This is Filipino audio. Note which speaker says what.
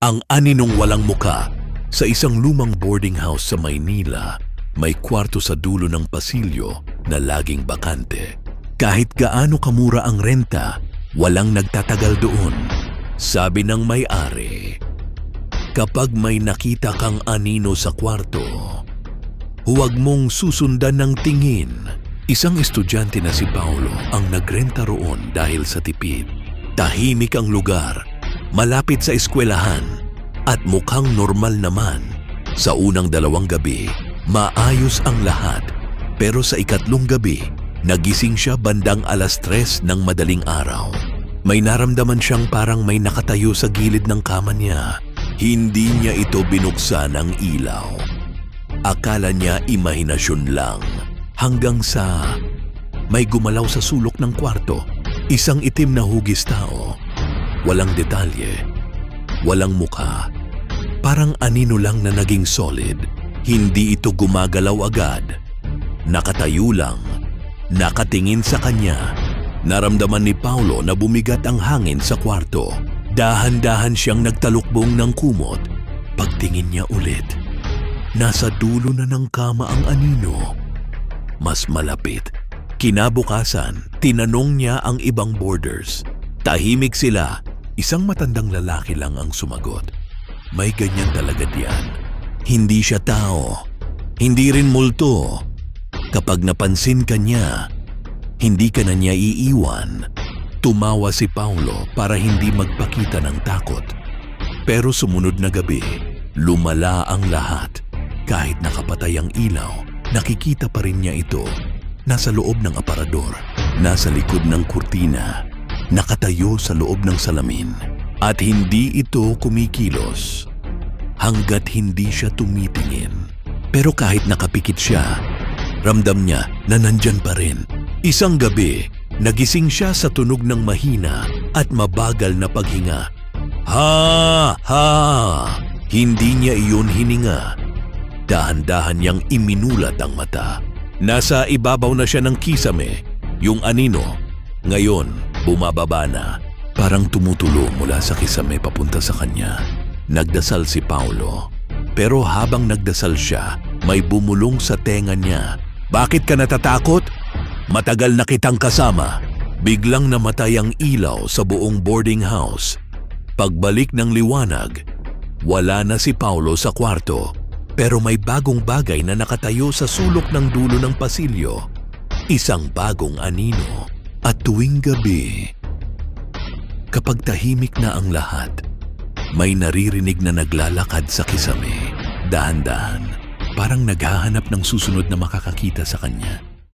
Speaker 1: Ang aninong walang muka. Sa isang lumang boarding house sa Maynila, may kwarto sa dulo ng pasilyo na laging bakante. Kahit gaano kamura ang renta, walang nagtatagal doon. Sabi ng may-ari, kapag may nakita kang anino sa kwarto, huwag mong susundan ng tingin. Isang estudyante na si Paulo ang nagrenta roon dahil sa tipid. Tahimik ang lugar, malapit sa eskwelahan, at mukhang normal naman. Sa unang 2 gabi, maayos ang lahat. Pero sa ikatlong gabi, nagising siya bandang 3:00 ng madaling araw. May naramdaman siyang parang may nakatayo sa gilid ng kama niya. Hindi niya ito binuksan ng ilaw. Akala niya imahinasyon lang. Hanggang sa may gumalaw sa sulok ng kwarto. Isang itim na hugis tao. Walang detalye. Walang mukha. Parang anino lang na naging solid. Hindi ito gumagalaw agad. Nakatayo lang. Nakatingin sa kanya. Naramdaman ni Paulo na bumigat ang hangin sa kwarto. Dahan-dahan siyang nagtalukbong ng kumot. Pagtingin niya ulit, nasa dulo na ng kama ang anino. Mas malapit. Kinabukasan, tinanong niya ang ibang boarders. Tahimik sila. Isang matandang lalaki lang ang sumagot. May ganyan talaga diyan. Hindi siya tao. Hindi rin multo. Kapag napansin ka niya, hindi ka na niya iiwan. Tumawa si Paulo para hindi magpakita ng takot. Pero sumunod na gabi, lumala ang lahat. Kahit nakapatay ang ilaw, nakikita pa rin niya ito. Nasa loob ng aparador, nasa likod ng kurtina, nakatayo sa loob ng salamin. At hindi ito kumikilos hanggat hindi siya tumitingin. Pero kahit nakapikit siya, ramdam niya na nandyan pa rin. Isang gabi, nagising siya sa tunog ng mahina at mabagal na paghinga. Ha! Ha! Hindi niya iyon hininga. Dahan-dahan niyang iminulat ang mata. Nasa ibabaw na siya ng kisame, yung anino. Ngayon, bumababa na. Parang tumutulo mula sa kisame papunta sa kanya. Nagdasal si Paulo. Pero habang nagdasal siya, may bumulong sa tenga niya. Bakit ka natatakot? Matagal na kitang kasama. Biglang namatay ang ilaw sa buong boarding house. Pagbalik ng liwanag, wala na si Paulo sa kwarto. Pero may bagong bagay na nakatayo sa sulok ng dulo ng pasilyo. Isang bagong anino. At tuwing gabi, kapag tahimik na ang lahat, may naririnig na naglalakad sa kisame. Dahan-dahan, parang naghahanap ng susunod na makakakita sa kanya.